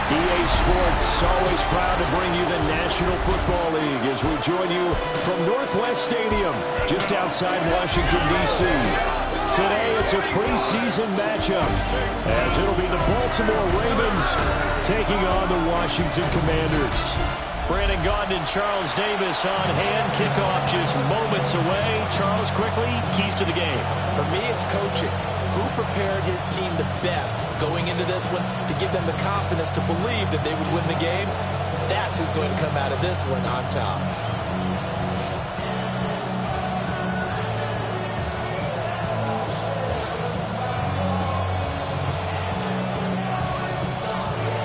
EA Sports, always proud to bring you the National Football League as we join you from Northwest Stadium, just outside Washington, D.C. Today, it's a preseason matchup, as it'll be the Baltimore Ravens taking on the Washington Commanders. Brandon Gaudin and Charles Davis on hand. Kickoff just moments away. Charles, quickly, keys to the game. For me, it's coaching. Who prepared his team the best going into this one to give them the confidence to believe that they would win the game? That's who's going to come out of this one on top.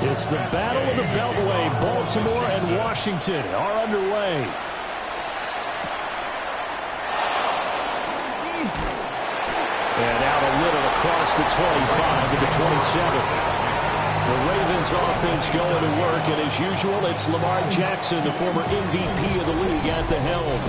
It's the Battle of the Beltway. Baltimore and Washington are underway. And out a little across the 25 to the 27. The Ravens offense going to work, and as usual, it's Lamar Jackson, the former MVP of the league, at the helm.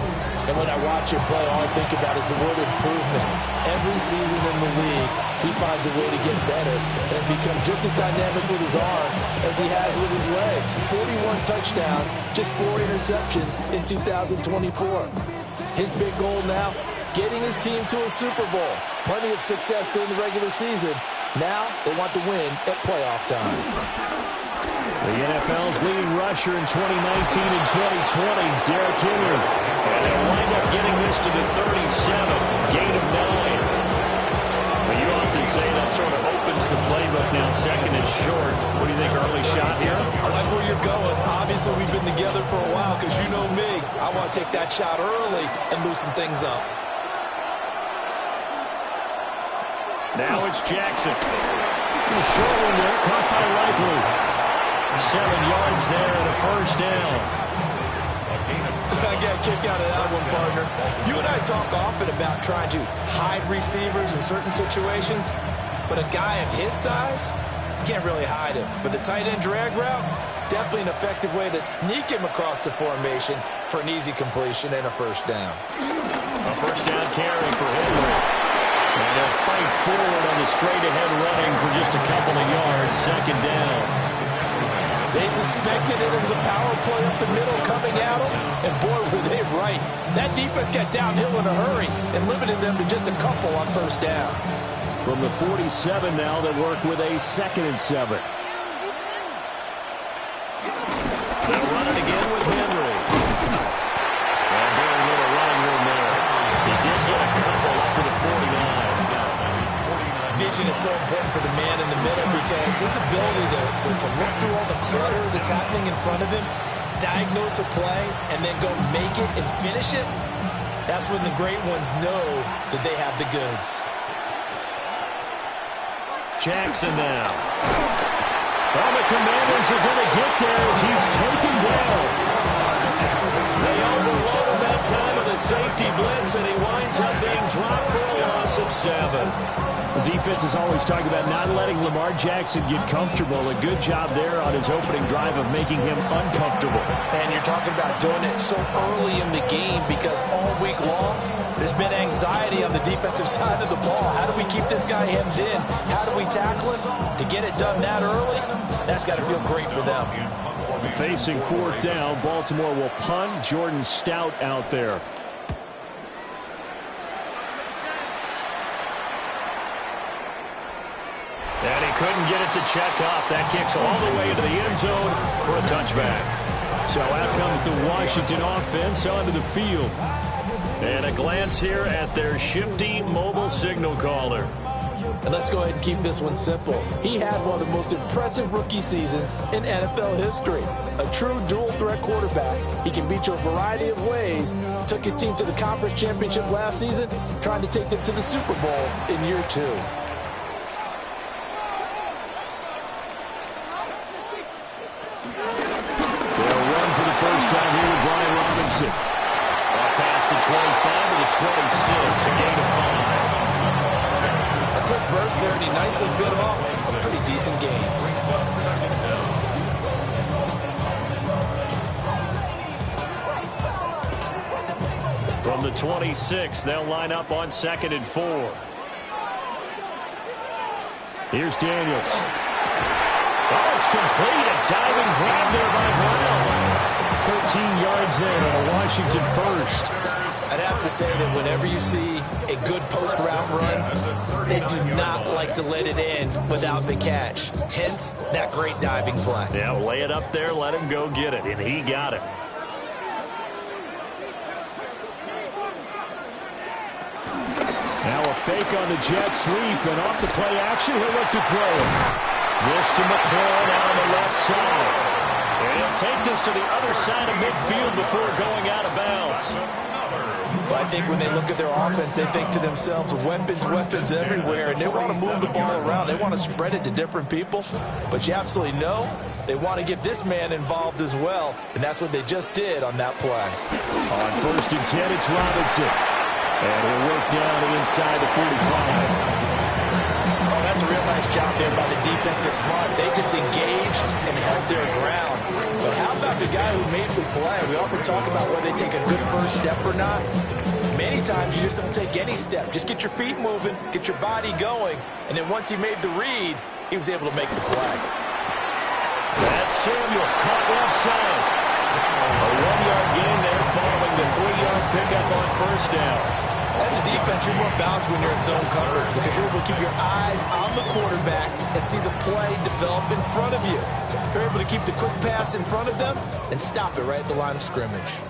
And when I watch him play, all I think about is the word improvement. Every season in the league, he finds a way to get better and become just as dynamic with his arm as he has with his legs. 41 touchdowns, just 4 interceptions in 2024. His big goal now, getting his team to a Super Bowl. Plenty of success during the regular season. Now they want to win at playoff time. The NFL's leading rusher in 2019 and 2020, Derrick Henry. And they'll wind up getting this to the 37, gain of 9. But you often say that sort of opens the playbook now, second and short. What do you think, early shot here? I like where you're going. Obviously, we've been together for a while because you know me. I want to take that shot early and loosen things up. Now it's Jackson. The short one there, caught by Likely. 7 yards there and a first down. I got a kick out of that one, partner. You and I talk often about trying to hide receivers in certain situations, but a guy of his size, you can't really hide him. But the tight end drag route, definitely an effective way to sneak him across the formation for an easy completion and a first down. A first down carry for Henry. And they'll fight forward on the straight-ahead running for just a couple of yards, second down. They suspected it was a power play up the middle coming at them, and boy, were they right. That defense got downhill in a hurry and limited them to just a couple on first down. From the 47 now, they work with a 2nd and 7. They'll run it again with Henry. And very little running room there. He did get a couple up to the 49. Vision is so important for the man in the middle because his ability to look through all the clutter that's happening in front of him, diagnose a play, and then go make it and finish it, that's when the great ones know that they have the goods. Jackson now. Well, the Commanders are going to get there as he's taken down. They overload him that time of the safety blitz, and he winds up being dropped for a loss of 7. The defense is always talking about not letting Lamar Jackson get comfortable. A good job there on his opening drive of making him uncomfortable. And you're talking about doing it so early in the game because all week long, there's been anxiety on the defensive side of the ball. How do we keep this guy hemmed in? How do we tackle him? To get it done that early, that's got to feel great for them. Facing 4th down, Baltimore will punt. Jordan Stout out there. And he couldn't get it to check up. That kicks all the way into the end zone for a touchback. So out comes the Washington offense onto the field. And a glance here at their shifty mobile signal caller. And let's go ahead and keep this one simple. He had one of the most impressive rookie seasons in NFL history. A true dual-threat quarterback. He can beat you a variety of ways. Took his team to the conference championship last season, trying to take them to the Super Bowl in year 2. First time here with Brian Robinson. Past the 25 to the 26, a gain of 5. A quick burst there, and he nicely bit off a pretty decent game. From the 26, they'll line up on 2nd and 4. Here's Daniels. Oh, it's complete. A diving grab there by Brown. 13 yards there on a Washington first. I'd have to say that whenever you see a good post route run, they do not like to let it in without the catch. Hence, that great diving play. Yeah, lay it up there, let him go get it, and he got it. Now a fake on the jet sweep, and off the play action, he'll look to throw it. This to McLaurin out on the left side. And he'll take this to the other side of midfield before going out of bounds. But I think when they look at their offense, they think to themselves, weapons everywhere, and they want to move the ball around. They want to spread it to different people. But you absolutely know they want to get this man involved as well, and that's what they just did on that play. On 1st and 10, it's Robinson. And he'll work down inside the 45. Oh, that's a real nice job there by the defensive front. They just engaged and held their ground. But how about the guy who made the play? We often talk about whether they take a good first step or not. Many times you just don't take any step. Just get your feet moving, get your body going, and then once he made the read, he was able to make the play. That's Samuel, caught left side. A 1-yard gain there following the 3-yard pickup on first down. As a defense, you're more balanced when you're in zone coverage because you're able to keep your eyes on the quarterback and see the play develop in front of you. You're able to keep the quick pass in front of them and stop it right at the line of scrimmage.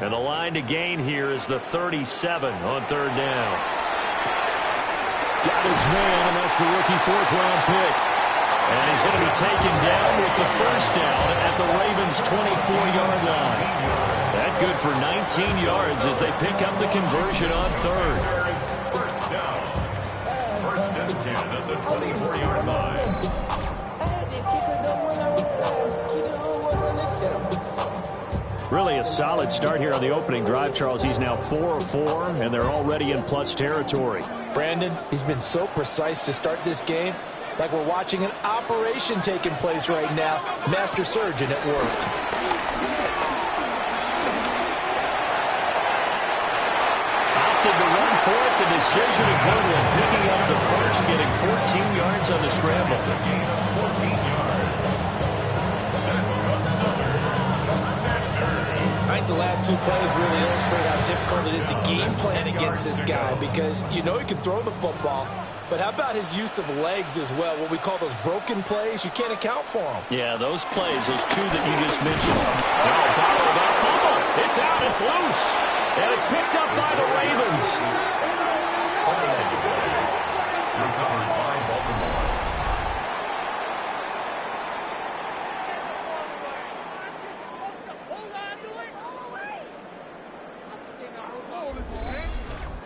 And the line to gain here is the 37 on 3rd down. Got his man, and that's the rookie 4th-round pick. And he's going to be taken down with the first down at the Ravens' 24-yard line. That good for 19 yards as they pick up the conversion on 3rd. First and 10 at the 24-yard line. Really a solid start here on the opening drive, Charles. He's now 4 of 4, and they're already in plus territory. Brandon, he's been so precise to start this game, like we're watching an operation taking place right now. Master surgeon at work. Opted to run for it. The decision a good one. Picking up the first, getting 14 yards on the scramble. 14 yards. That's another. I think the last 2 plays really illustrate how difficult it is to game plan against this guy because you know he can throw the football. But how about his use of legs as well? What we call those broken plays, you can't account for them. Yeah, those plays, those 2 that you just mentioned. Now, bottled up fumble. It's out, it's loose. And it's picked up by the Ravens. Recovered by Baltimore.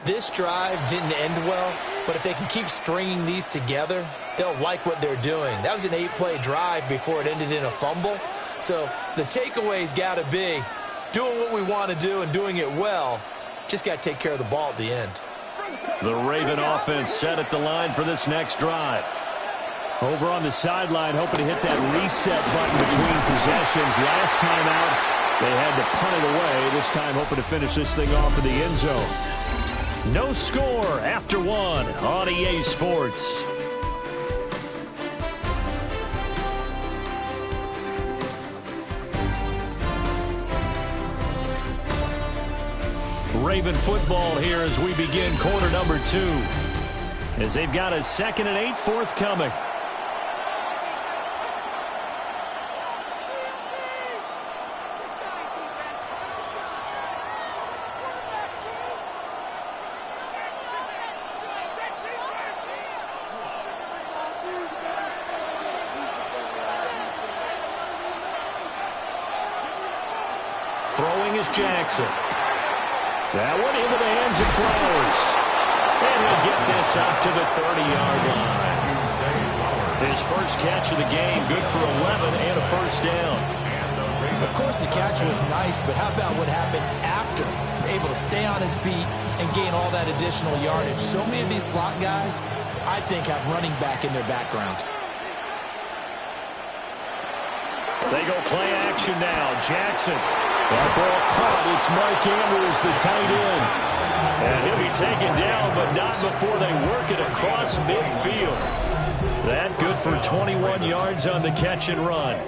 This drive didn't end well, but if they can keep stringing these together, they'll like what they're doing. That was an 8-play drive before it ended in a fumble. So the takeaway's got to be doing what we want to do and doing it well. Just got to take care of the ball at the end. The Raven offense set at the line for this next drive. Over on the sideline, hoping to hit that reset button between possessions. Last time out, they had to punt it away. This time, hoping to finish this thing off in the end zone. No score after 1 on EA Sports. Raven football here as we begin quarter number 2. As they've got a 2nd and 8 forthcoming. Throwing is Jackson. That one into the hands of Flowers. And he'll get this up to the 30-yard line. His first catch of the game, good for 11 and a first down. Of course, the catch was nice, but how about what happened after? Able to stay on his feet and gain all that additional yardage. So many of these slot guys, I think, have running back in their background. They go play action now. Jackson. That ball caught. It's Mike Andrews, the tight end. And he'll be taken down, but not before they work it across midfield. That good for 21 yards on the catch and run.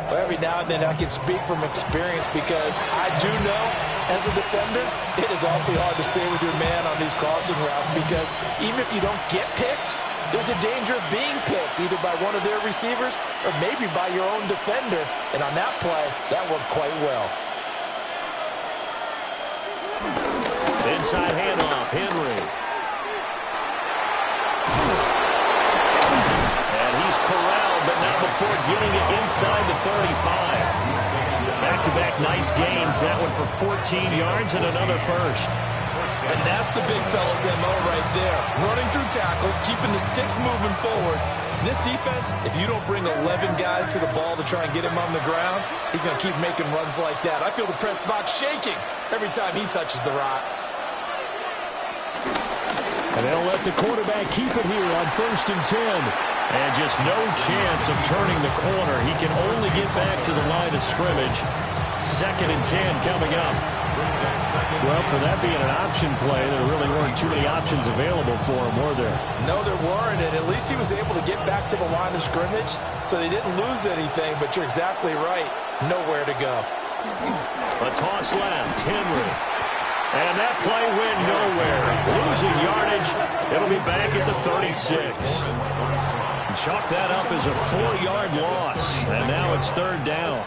Every now and then I can speak from experience because I do know as a defender it is awfully hard to stay with your man on these crossing routes because even if you don't get picked, there's a danger of being picked either by one of their receivers or maybe by your own defender. And on that play, that worked quite well. Inside handoff, Henry. And he's corralled, but not before getting it inside the 35. Back-to-back nice gains. That one for 14 yards and another first. And that's the big fella's MO right there. Running through tackles, keeping the sticks moving forward. This defense, if you don't bring 11 guys to the ball to try and get him on the ground, he's going to keep making runs like that. I feel the press box shaking every time he touches the rock. And they'll let the quarterback keep it here on 1st and 10. And just no chance of turning the corner. He can only get back to the line of scrimmage. 2nd and 10 coming up. Well, for that being an option play, there really weren't too many options available for him, were there? No, there weren't, and at least he was able to get back to the line of scrimmage, so they didn't lose anything, but you're exactly right. Nowhere to go. A toss left, Henry. And that play went nowhere. Losing yardage. It'll be back at the 36. Chalk that up as a 4-yard loss, and now it's 3rd down.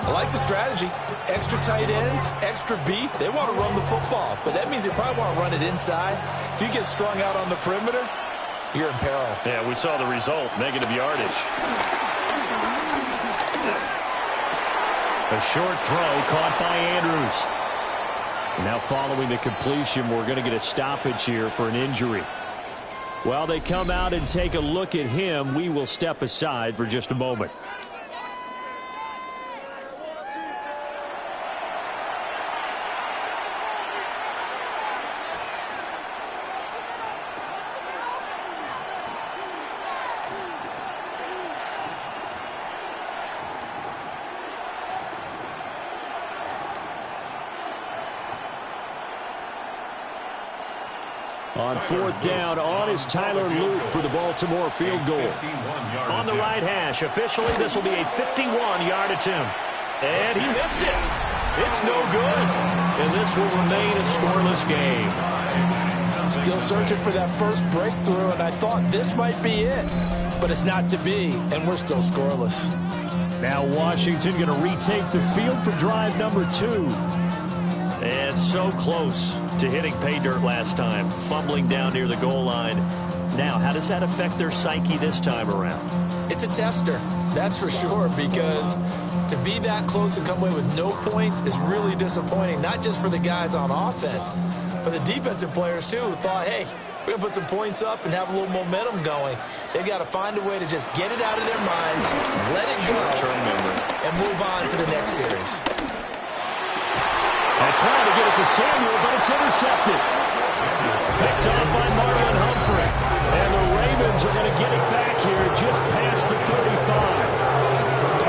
I like the strategy. Extra tight ends, extra beef. They want to run the football, but that means they probably want to run it inside. If you get strung out on the perimeter, you're in peril. Yeah, we saw the result, negative yardage. A short throw caught by Andrews. Now following the completion, we're going to get a stoppage here for an injury. While they come out and take a look at him, we will step aside for just a moment. On 4th down, on is Tyler Luke for the Baltimore field goal. On the right hash, officially this will be a 51-yard attempt. And he missed it. It's no good. And this will remain a scoreless game. Still searching for that first breakthrough, and I thought this might be it. But it's not to be, and we're still scoreless. Now Washington going to retake the field for drive number 2. And so close to hitting pay dirt last time, fumbling down near the goal line. Now, how does that affect their psyche this time around? It's a tester, that's for sure, because to be that close and come away with no points is really disappointing, not just for the guys on offense, but the defensive players, too, who thought, hey, we're going to put some points up and have a little momentum going. They've got to find a way to just get it out of their minds, let it go, and move on to the next series. And trying to get it to Samuel, but it's intercepted. Picked off by Marlon Humphrey. And the Ravens are going to get it back here just past the 35.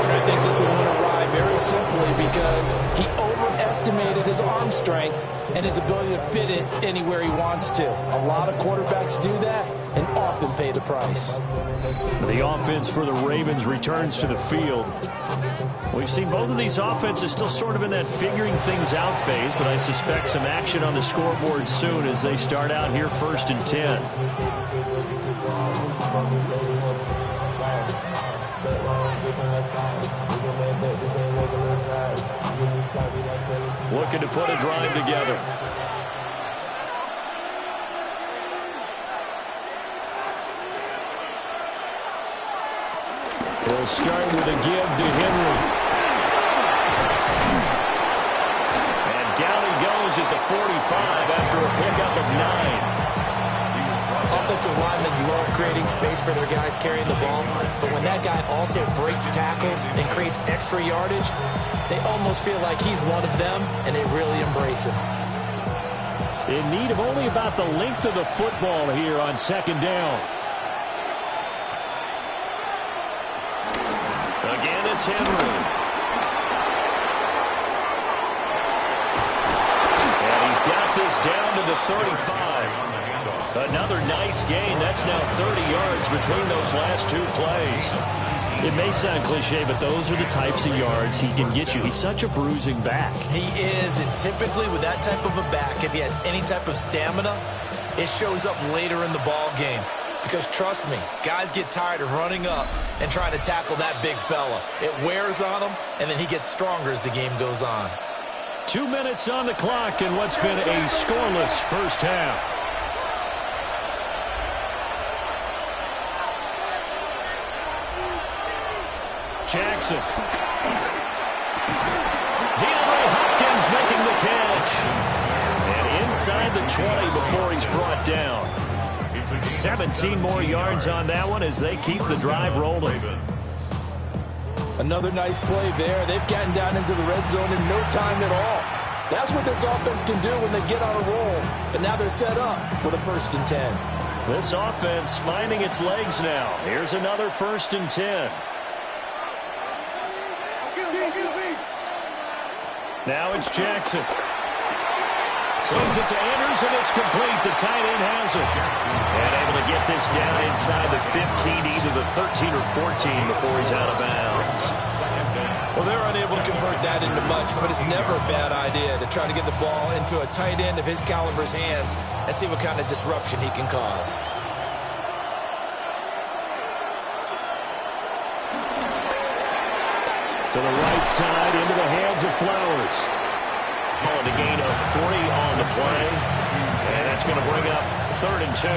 I think this one went awry very simply because he overestimated his arm strength and his ability to fit it anywhere he wants to. A lot of quarterbacks do that and often pay the price. The offense for the Ravens returns to the field. We've seen both of these offenses still sort of in that figuring things out phase, but I suspect some action on the scoreboard soon as they start out here 1st and 10. Looking to put a drive together. He'll start with a give to Henry. And down he goes at the 45 after a pickup of 9. Offensive linemen love creating space for their guys carrying the ball, but when that guy also breaks tackles and creates extra yardage, they almost feel like he's one of them, and they really embrace him. In need of only about the length of the football here on 2nd down. Again, it's Henry. this down to the 35. Another nice gain. That's now 30 yards between those last two plays. It may sound cliche, but those are the types of yards he can get you. He's such a bruising back. He is, and typically with that type of a back, if he has any type of stamina, it shows up later in the ball game. Because trust me, guys get tired of running up and trying to tackle that big fella. It wears on him, and then he gets stronger as the game goes on. 2 minutes on the clock in what's been a scoreless first half. Jackson. DeAndre Hopkins making the catch. And inside the 20 before he's brought down. 17 more yards on that one as they keep the drive rolling. Another nice play there. They've gotten down into the red zone in no time at all. That's what this offense can do when they get on a roll. And now they're set up with a 1st and 10. This offense finding its legs now. Here's another 1st and 10. Now it's Jackson. Sends it to Andrews, and it's complete. The tight end has it. And able to get this down inside the 15, either the 13 or 14 before he's out of bounds. Well, they're unable to convert that into much, but it's never a bad idea to try to get the ball into a tight end of his caliber's hands and see what kind of disruption he can cause. To the right side, into the hands of Flowers. Calling a gain of 3 on the play. And that's going to bring up 3rd and 2.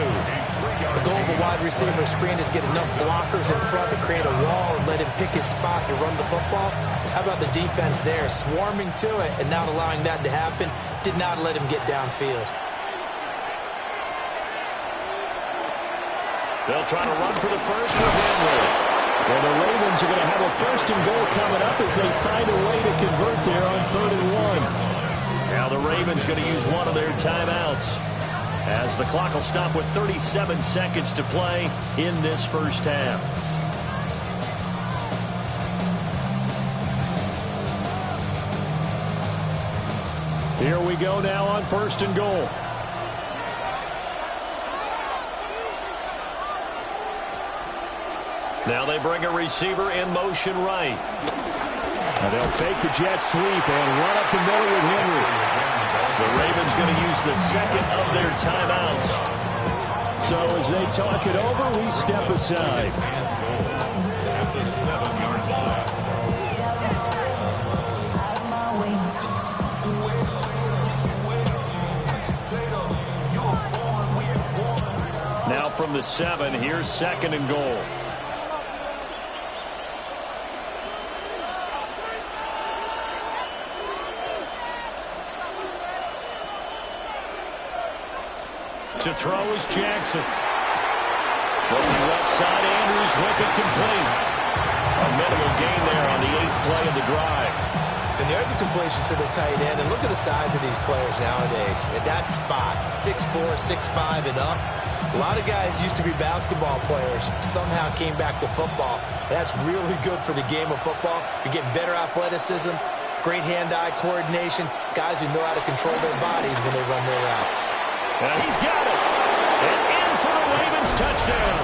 The goal of a wide receiver screen is get enough blockers in front to create a wall and let him pick his spot to run the football. How about the defense there, swarming to it and not allowing that to happen? Did not let him get downfield. They'll try to run for the first with Henry. Well, the Ravens are going to have a 1st and goal coming up as they find a way to convert there on 3rd and 1. Now the Ravens going to use one of their timeouts as the clock will stop with 37 seconds to play in this first half. Here we go now on 1st and goal. Now they bring a receiver in motion right. Now they'll fake the jet sweep and run up the middle with Henry. The Ravens going to use the 2nd of their timeouts. So as they talk it over, we step aside. At the 7-yard line. Now from the 7, here's 2nd and goal. To throw is Jackson. Looking left side, Andrews with it complete. A minimal gain there on the 8th play of the drive. And there's a completion to the tight end. And look at the size of these players nowadays. At that spot, 6'4", 6'5", and up. A lot of guys used to be basketball players, somehow came back to football. That's really good for the game of football. You're getting better athleticism, great hand-eye coordination, guys who know how to control their bodies when they run their routes. And he's got it. And in for the Ravens touchdown.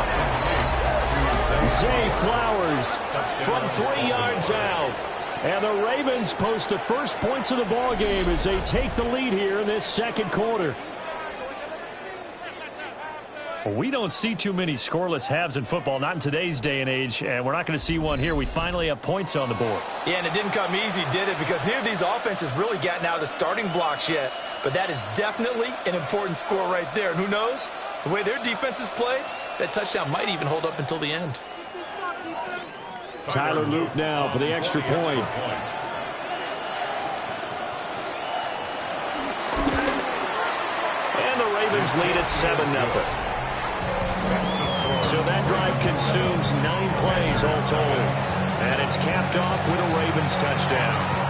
Zay Flowers from 3 yards out. And the Ravens post the first points of the ball game as they take the lead here in this 2nd quarter. Well, we don't see too many scoreless halves in football, not in today's day and age, and we're not going to see one here. We finally have points on the board. Yeah, and it didn't come easy, did it? Because neither of these offenses really gotten out of the starting blocks yet. But that is definitely an important score right there. And who knows? The way their defenses play, that touchdown might even hold up until the end. Tyler Luke now for the extra point. And the Ravens lead at 7-0. So that drive consumes 9 plays all told. And it's capped off with a Ravens touchdown.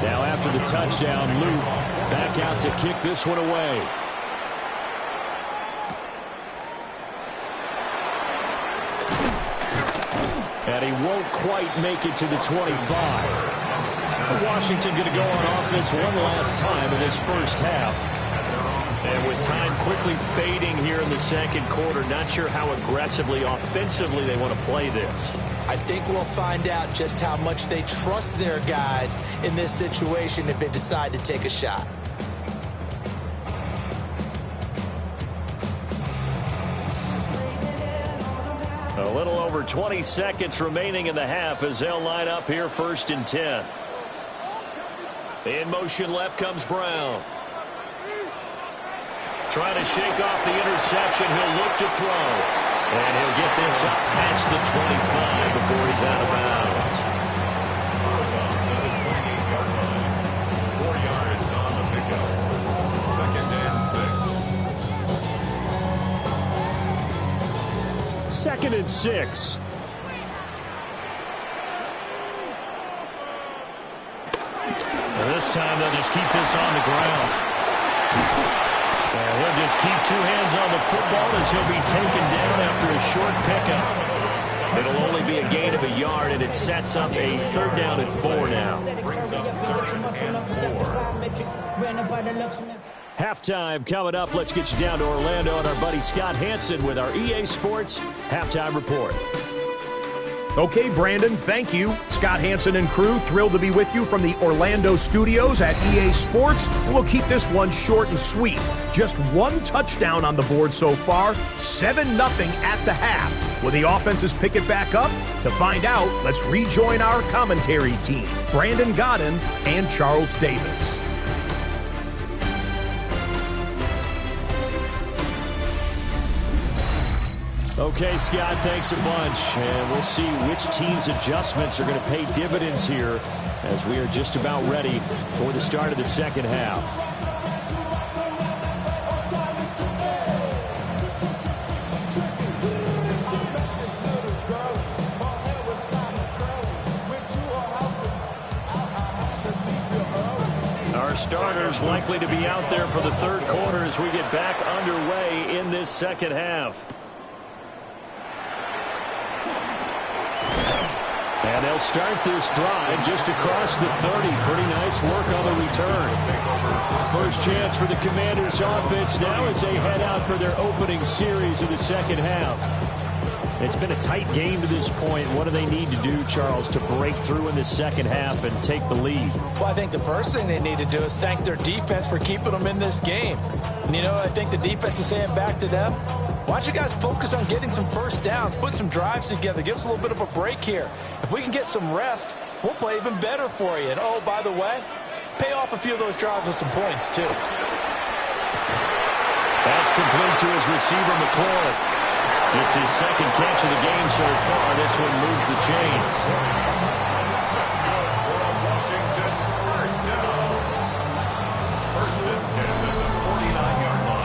Now after the touchdown, Luke back out to kick this one away. And he won't quite make it to the 25. Washington going to go on offense one last time in this first half. And with time quickly fading here in the second quarter, not sure how aggressively, offensively they want to play this. I think we'll find out just how much they trust their guys in this situation if they decide to take a shot. A little over 20 seconds remaining in the half as they'll line up here 1st and 10. In motion left comes Brown. Trying to shake off the interception. He'll look to throw. And he'll get this up past the 25 before he's out of bounds. 4 yards on the pickup. 2nd and 6. 2nd and 6. And this time they'll just keep this on the ground. And he'll just keep 2 hands on the football as he'll be taken down after a short pickup. It'll only be a gain of a yard, and it sets up a 3rd down and 4 now. Brings up 3rd and 4. Halftime coming up. Let's get you down to Orlando and our buddy Scott Hansen with our EA Sports Halftime Report. Okay, Brandon, thank you. Scott Hansen and crew, thrilled to be with you from the Orlando studios at EA Sports. We'll keep this one short and sweet. Just 1 touchdown on the board so far, 7-0 at the half. Will the offenses pick it back up? To find out, let's rejoin our commentary team, Brandon Godden and Charles Davis. Okay, Scott, thanks a bunch. And we'll see which team's adjustments are going to pay dividends here as we are just about ready for the start of the second half. Our starters likely to be out there for the 3rd quarter as we get back underway in this second half. And they'll start this drive just across the 30. Pretty nice work on the return. First chance for the Commanders' offense now as they head out for their opening series of the second half. It's been a tight game to this point. What do they need to do, Charles, to break through in the second half and take the lead? Well, I think the first thing they need to do is thank their defense for keeping them in this game. And, you know, I think the defense is saying back to them, why don't you guys focus on getting some first downs, put some drives together, give us a little bit of a break here. If we can get some rest, we'll play even better for you. And, oh, by the way, pay off a few of those drives with some points, too. That's complete to his receiver, McClure. Just his 2nd catch of the game so far. This one moves the chains. That's good for a Washington first down. 1st and 10 at the 49-yard line.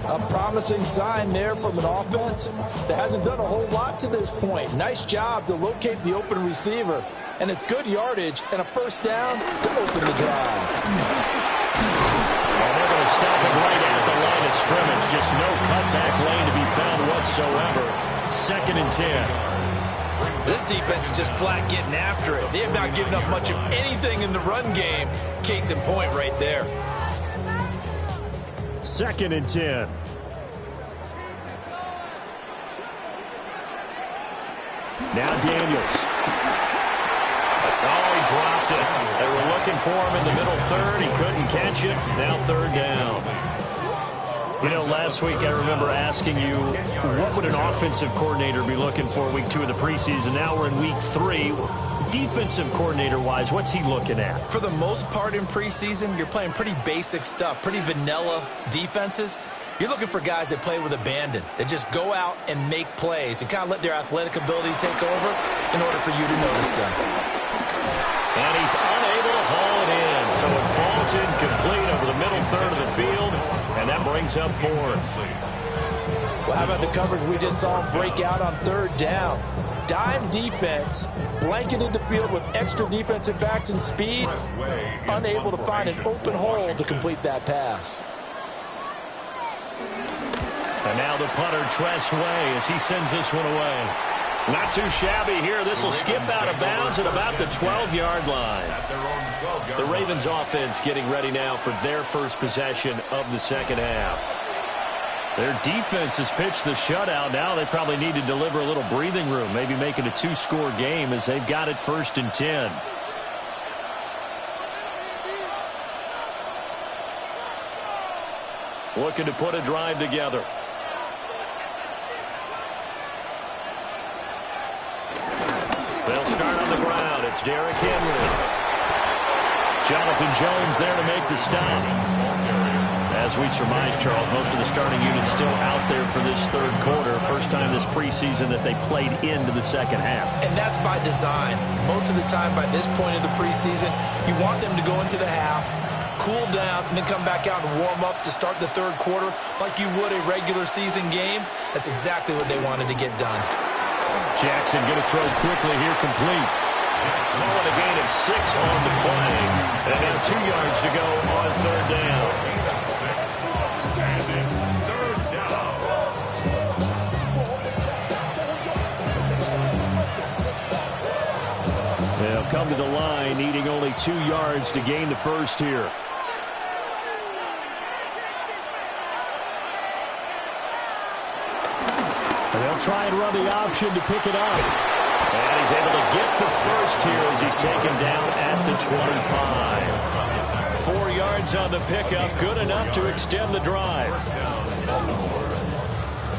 A promising sign there from an offense that hasn't done a whole lot to this point. Nice job to locate the open receiver. And it's good yardage and a first down to open the drive. And they're going to stop it right at the line of scrimmage. Just no cutback lane to be found whatsoever. 2nd and 10. This defense is just flat getting after it. They have not given up much of anything in the run game. Case in point right there. 2nd and 10. Now Daniels. Oh, he dropped it. They were looking for him in the middle 3rd. He couldn't catch it. Now 3rd down. You know, last week I remember asking you, what would an offensive coordinator be looking for week 2 of the preseason? Now we're in week 3. Defensive coordinator-wise, what's he looking at? For the most part in preseason, you're playing pretty basic stuff, pretty vanilla defenses. You're looking for guys that play with abandon, that just go out and make plays and kind of let their athletic ability take over in order for you to notice them. And he's unable to haul it in, so it falls is incomplete over the middle third of the field, and that brings up fourth. Well, how about the coverage we just saw break out on third down? Dime defense, blanketed the field with extra defensive backs and speed, unable to find an open hole to complete that pass. And now the punter, Tress Way, as he sends this one away. Not too shabby here. This will skip out of bounds at about the 12-yard line. The Ravens offense getting ready now for their first possession of the second half. Their defense has pitched the shutout. Now they probably need to deliver a little breathing room, maybe make it a two-score game as they've got it 1st and 10. Looking to put a drive together. They'll start on the ground. It's Derrick Henry. Jonathan Jones there to make the stop. As we surmise, Charles, most of the starting units still out there for this third quarter. First time this preseason that they played into the second half. And that's by design. Most of the time by this point of the preseason, you want them to go into the half, cool down, and then come back out and warm up to start the third quarter like you would a regular season game. That's exactly what they wanted to get done. Jackson going to throw quickly here, complete. Throwing a gain of 6 on the play. And now 2 yards to go on third down. They'll come to the line, needing only 2 yards to gain the first here. They'll try and run the option to pick it up. And he's able to get the first here as he's taken down at the 25. 4 yards on the pickup, good enough to extend the drive.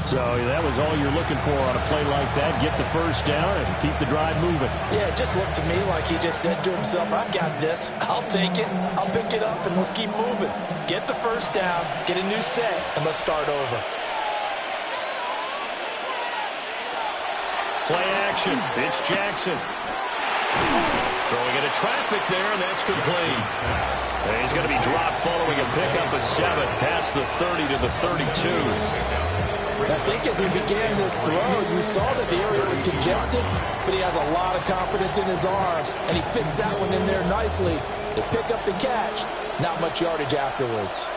So that was all you're looking for on a play like that. Get the first down and keep the drive moving. Yeah, it just looked to me like he just said to himself, I've got this. I'll take it. I'll pick it up, and let's keep moving. Get the first down, get a new set, and let's start over. Play action. It's Jackson. Throwing into traffic there, and that's complete. And he's going to be dropped following a pickup of 7 past the 30 to the 32. I think as he began this throw, you saw that the area was congested, but he has a lot of confidence in his arm, and he fits that one in there nicely to pick up the catch. Not much yardage afterwards.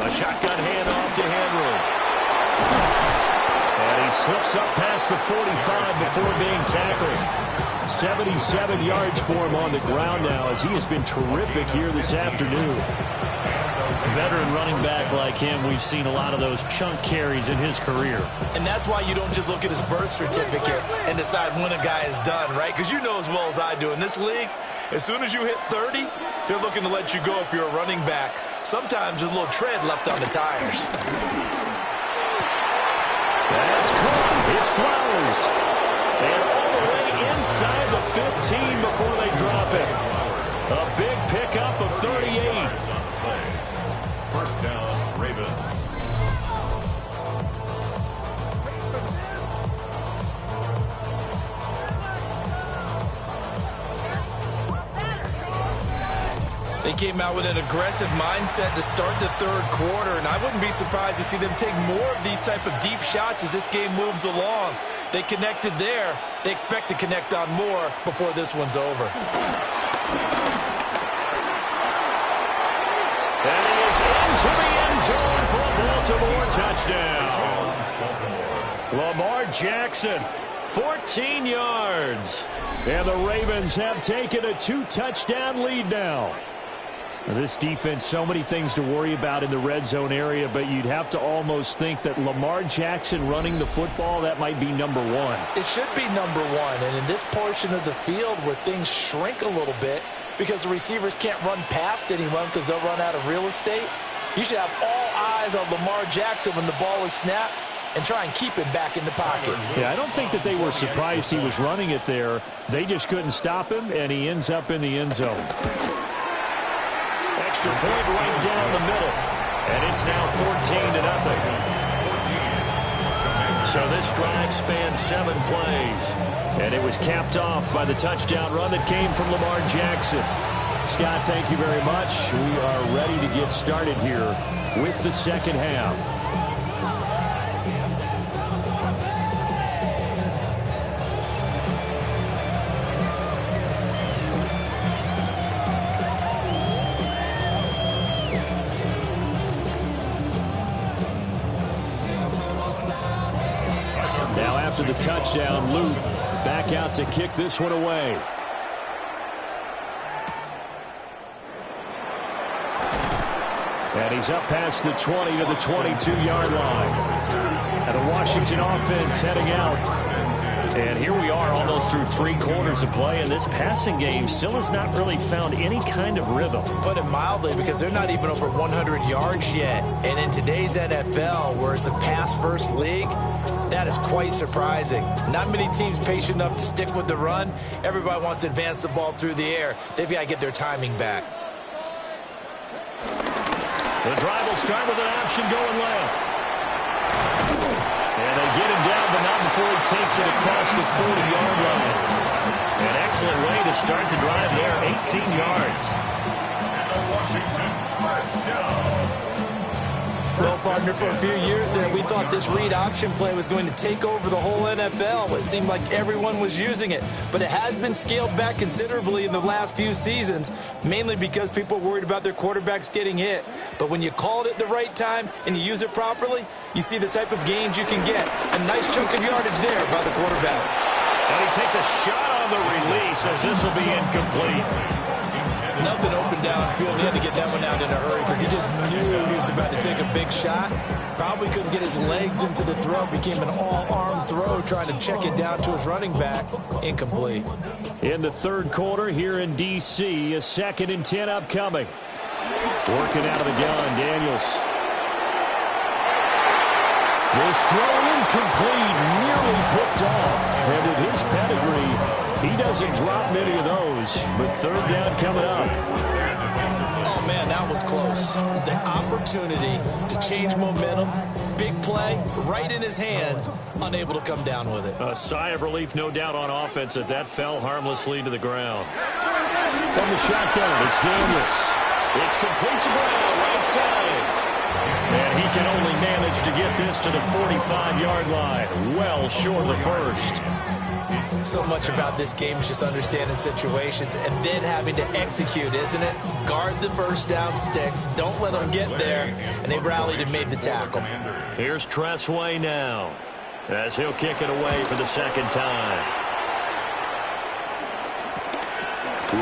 A shotgun handoff to Henry. And he slips up past the 45 before being tackled. 77 yards for him on the ground now as he has been terrific here this afternoon. Veteran running back like him, we've seen a lot of those chunk carries in his career. And that's why you don't just look at his birth certificate and decide when a guy is done, right? Because you know as well as I do, in this league, as soon as you hit 30, they're looking to let you go if you're a running back. Sometimes there's a little tread left on the tires. That's caught. It's Flowers. And all the way inside the 15 before they drop it. A big pickup of 38. First down, Ravens. They came out with an aggressive mindset to start the third quarter, and I wouldn't be surprised to see them take more of these type of deep shots as this game moves along. They connected there. They expect to connect on more before this one's over. And he is into the end zone for a Baltimore touchdown. Lamar Jackson, 14 yards. And the Ravens have taken a 2-touchdown lead now. This defense, so many things to worry about in the red zone area, but you'd have to almost think that Lamar Jackson running the football, that might be number one. It should be number one, and in this portion of the field where things shrink a little bit because the receivers can't run past anyone because they'll run out of real estate, you should have all eyes on Lamar Jackson when the ball is snapped and try and keep him back in the pocket. Yeah, I don't think that they were surprised he was running it there. They just couldn't stop him, and he ends up in the end zone. Extra point right down the middle. And it's now 14-0. So this drive spanned 7 plays. And it was capped off by the touchdown run that came from Lamar Jackson. Scott, thank you very much. We are ready to get started here with the second half. Now after the touchdown, Luke back out to kick this one away. And he's up past the 20 to the 22-yard line. And the Washington offense heading out. And here we are almost through 3 quarters of play, and this passing game still has not really found any kind of rhythm. Put it mildly, because they're not even over 100 yards yet. And in today's NFL, where it's a pass-first league, that is quite surprising. Not many teams patient enough to stick with the run. Everybody wants to advance the ball through the air. They've got to get their timing back. The drive will start with an option going left. And they get him down, but not before he takes it across the 40-yard line. An excellent way to start the drive there, 18 yards. And the Washington first down. Well, partner, for a few years there, we thought this read option play was going to take over the whole NFL. It seemed like everyone was using it, but it has been scaled back considerably in the last few seasons, mainly because people are worried about their quarterbacks getting hit. But when you call it at the right time and you use it properly, you see the type of gains you can get. A nice chunk of yardage there by the quarterback. And he takes a shot on the release as this will be incomplete. Nothing open downfield. He had to get that one out in a hurry because he just knew he was about to take a big shot. Probably couldn't get his legs into the throw. Became an all-arm throw trying to check it down to his running back. Incomplete. In the third quarter here in D.C., a 2nd and 10 upcoming. Working out of the gun, Daniels. This throw incomplete, nearly picked off. And with his pedigree, he doesn't drop many of those, but third down coming up. Oh, man, that was close. The opportunity to change momentum, big play, right in his hands, unable to come down with it. A sigh of relief, no doubt, on offense that fell harmlessly to the ground. From the shotgun, it's Daniels. It's complete to Brown, right side. And he can only manage to get this to the 45-yard line, well short of the first. So much about this game is just understanding situations and then having to execute, isn't it? Guard the first down sticks. Don't let them get there. And they rallied and made the tackle. Here's Tressway now as he'll kick it away for the second time.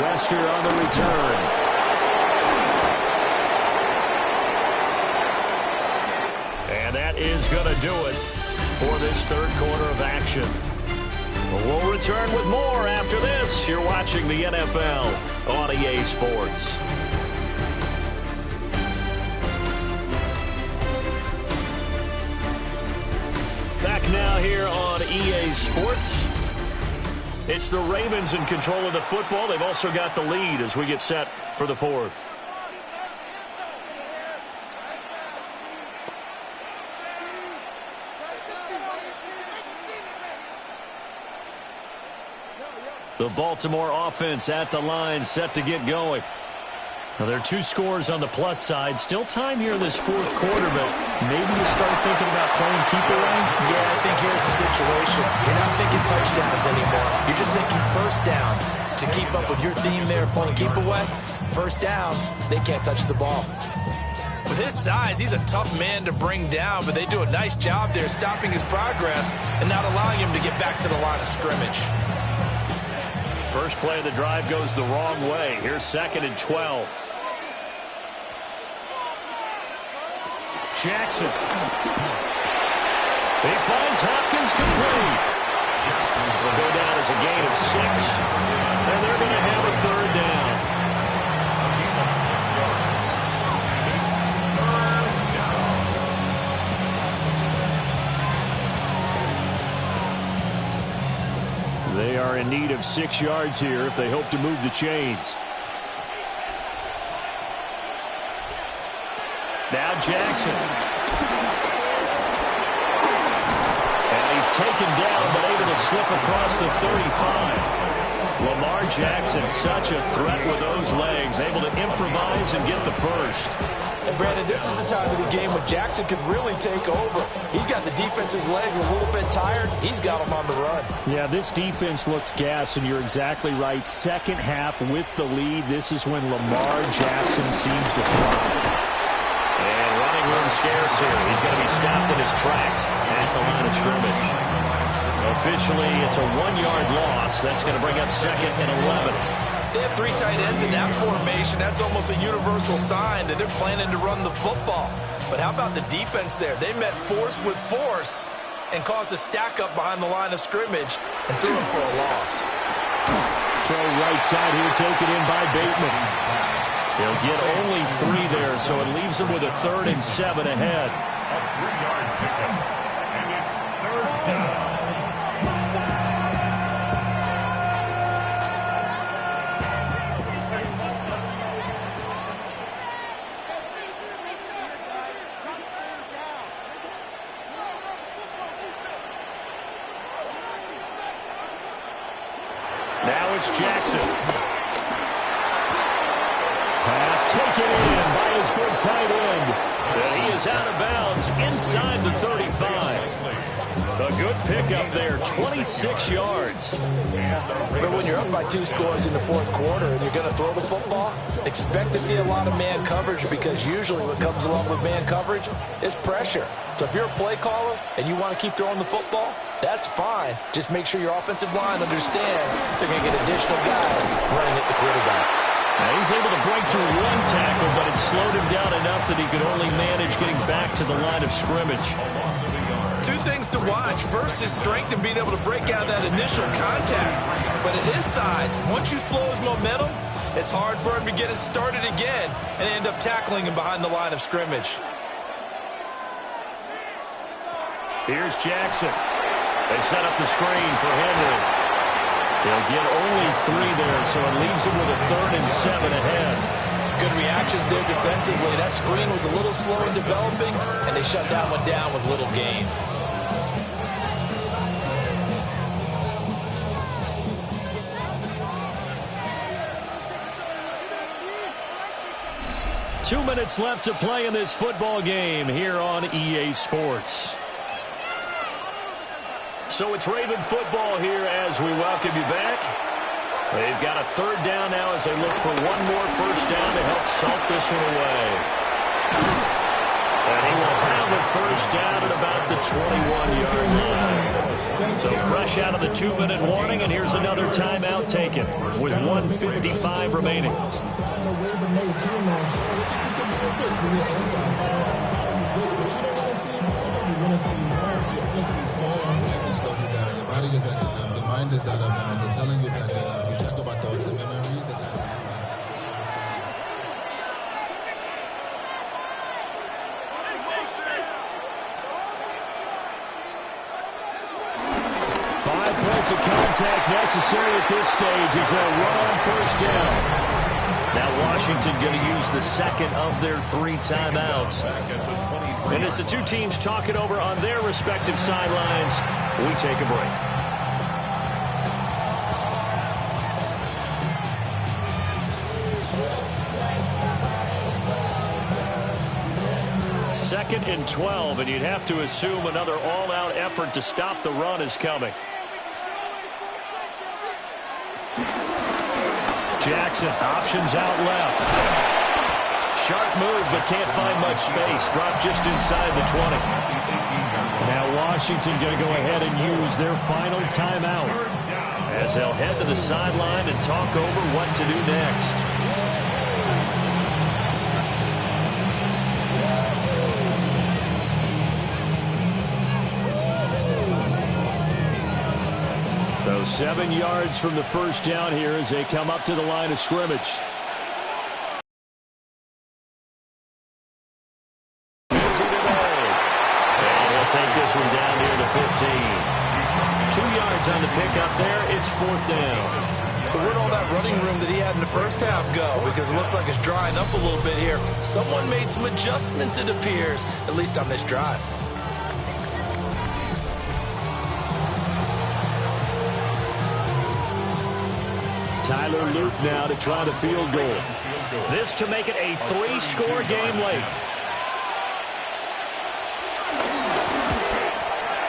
Wester on the return. And that is going to do it for this third quarter of action. We'll return with more after this. You're watching the NFL on EA Sports. Back now here on EA Sports. It's the Ravens in control of the football. They've also got the lead as we get set for the fourth. The Baltimore offense at the line, set to get going. Now, there are 2 scores on the plus side. Still time here in this fourth quarter, but maybe you start thinking about playing keep away? Yeah, I think here's the situation. You're not thinking touchdowns anymore. You're just thinking first downs. To keep up with your theme there, playing keep away, first downs, they can't touch the ball. With his size, he's a tough man to bring down, but they do a nice job there stopping his progress and not allowing him to get back to the line of scrimmage. First play of the drive goes the wrong way. Here's 2nd and 12. Jackson. He finds Hopkins complete. It'll go down as a gain of 6. And they're going to have a third down. They are in need of 6 yards here if they hope to move the chains. Now Jackson. And taken down, but able to slip across the 35. Lamar Jackson, such a threat with those legs, able to improvise and get the first. And Brandon, this is the time of the game when Jackson could really take over. He's got the defense's legs a little bit tired. He's got them on the run. Yeah, this defense looks gassed, and you're exactly right. Second half with the lead, this is when Lamar Jackson seems to thrive. And running room scarce here. He's going to be stopped in his tracks at the line of scrimmage. Officially, it's a 1-yard loss. That's going to bring up 2nd and 11. They have 3 tight ends in that formation. That's almost a universal sign that they're planning to run the football. But how about the defense there? They met force with force and caused a stack up behind the line of scrimmage and threw him for a loss. Throw right side here, taken in by Bateman. He'll get only 3 there, so it leaves him with a 3rd and 7 ahead. A 3-yard pickup. And it's 3rd down. Now it's Jackson. Pass taken in by his big tight end. And he is out of bounds inside the 35. A good pickup there, 26 yards. But when you're up by 2 scores in the 4th quarter and you're going to throw the football, expect to see a lot of man coverage, because usually what comes along with man coverage is pressure. So if you're a play caller and you want to keep throwing the football, that's fine. Just make sure your offensive line understands they're going to get additional guys running at the quarterback. Now he's able to break through 1 tackle, but it slowed him down enough that he could only manage getting back to the line of scrimmage. 2 things to watch. First, his strength and being able to break out that initial contact. But at his size, once you slow his momentum, it's hard for him to get it started again and end up tackling him behind the line of scrimmage. Here's Jackson. They set up the screen for Henry. He'll get only 3 there, so it leaves him with a 3rd and 7 ahead. Good reactions there defensively. That screen was a little slow in developing, and they shut that one down with little gain. Two minutes left to play in this football game here on EA Sports. So it's Raven football here as we welcome you back. They've got a 3rd down now as they look for one more first down to help salt this one away. And he will have a first down at about the 21-yard line. So fresh out of the 2-minute warning, and here's another timeout taken with 1:55 remaining. Your body gets at it. Your mind is out of bounds. It's telling you that you check about thoughts and memories. It's out of bounds. 5 points of contact necessary at this stage as they'll run on first down. Now Washington going to use the 2nd of their 3 timeouts. And as the 2 teams talk it over on their respective sidelines, we take a break. Second and 12, and you'd have to assume another all-out effort to stop the run is coming. Jackson, options out left. Sharp move, but can't find much space. Dropped just inside the 20. Now Washington going to go ahead and use their final timeout, as they'll head to the sideline and talk over what to do next. So 7 yards from the first down here as they come up to the line of scrimmage. Take this one down near the 15. 2 yards on the pickup there. It's 4th down. So where'd all that running room that he had in the first half go? Because it looks like it's drying up a little bit here. Someone made some adjustments, it appears, at least on this drive. Tyler Luke now to try the field goal. This to make it a 3-score game late.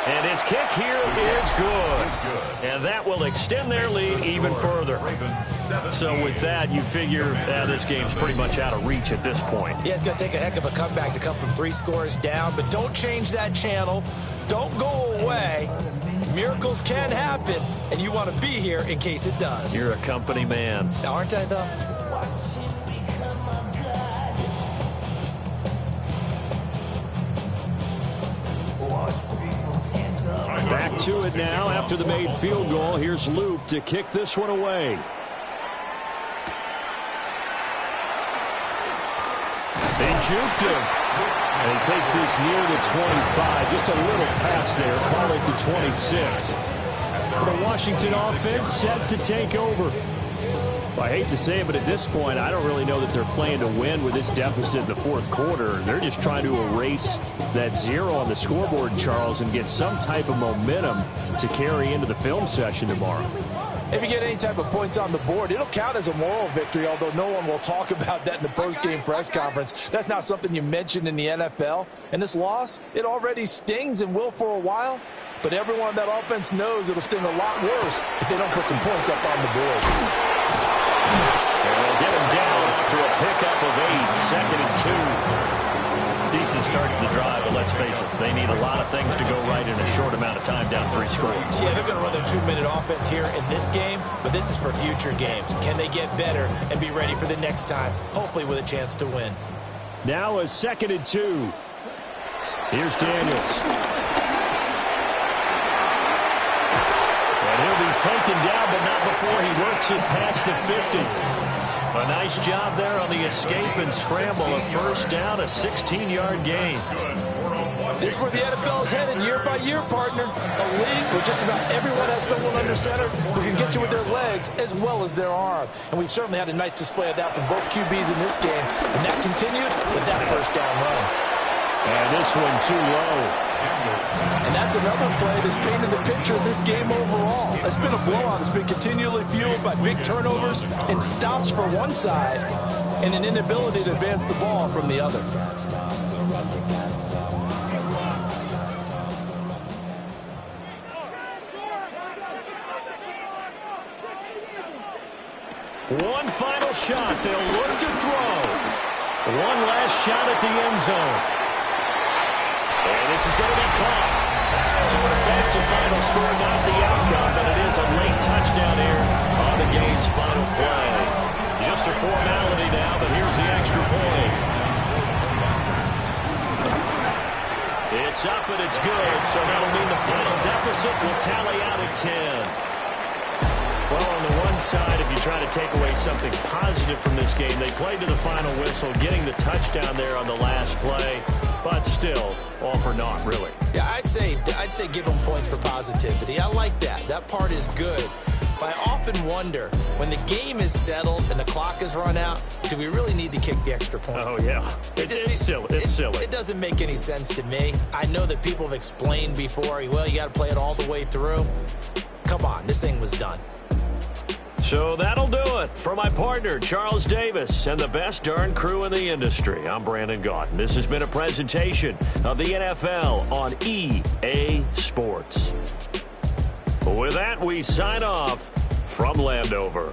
And his kick here is good. And that will extend their lead even further. So with that, you figure this game's pretty much out of reach at this point. Yeah, it's going to take a heck of a comeback to come from 3 scores down. But don't change that channel. Don't go away. Miracles can happen. And you want to be here in case it does. You're a company man. Aren't I, though? Back to it now after the made field goal. Here's Luke to kick this one away. They juked him. And he takes this near the 25. Just a little pass there. Call it the 26. The Washington offense set to take over. Well, I hate to say it, but at this point, I don't really know that they're playing to win with this deficit in the fourth quarter. They're just trying to erase that 0 on the scoreboard, Charles, and get some type of momentum to carry into the film session tomorrow. If you get any type of points on the board, it'll count as a moral victory, although no one will talk about that in the post-game press conference. That's not something you mentioned in the NFL. And this loss, it already stings and will for a while, but everyone on that offense knows it'll sting a lot worse if they don't put some points up on the board. They'll get him down after a pickup of 8, 2nd and 2. Decent start to the drive, but let's face it, they need a lot of things to go right in a short amount of time, down 3 scores. Yeah, they're going to run their 2-minute offense here in this game, but this is for future games. Can they get better and be ready for the next time, hopefully with a chance to win? Now a 2nd and 2. Here's Daniels. And he'll be taken down, but not before he works it past the 50. A nice job there on the escape and scramble. A first down, a 16-yard gain. This is where the NFL is headed year by year, partner. A league where just about everyone has someone under center who can get you with their legs as well as their arm. And we've certainly had a nice display of that from both QBs in this game. And that continued with that first down run. And this one too low. And that's another play that's painted the picture of this game overall. It's been a blowout. It's been continually fueled by big turnovers and stops for one side and an inability to advance the ball from the other. One final shot. They'll look to throw. One last shot at the end zone. And this is going to be caught. So that's the final score, not the outcome, but it is a late touchdown here on the game's final play. Just a formality now, but here's the extra point. It's up and it's good, so that'll mean the final deficit will tally out at 10. Well, on the one side, if you try to take away something positive from this game, they played to the final whistle, getting the touchdown there on the last play, but still, all for naught, really. Yeah, I'd say give them points for positivity. I like that. That part is good. But I often wonder, when the game is settled and the clock is run out, do we really need to kick the extra point? Oh, yeah. It's silly. It's silly. It doesn't make any sense to me. I know that people have explained before, well, you got to play it all the way through. Come on, this thing was done. So that'll do it for my partner, Charles Davis, and the best darn crew in the industry. I'm Brandon Gaudin. This has been a presentation of the NFL on EA Sports. With that, we sign off from Landover.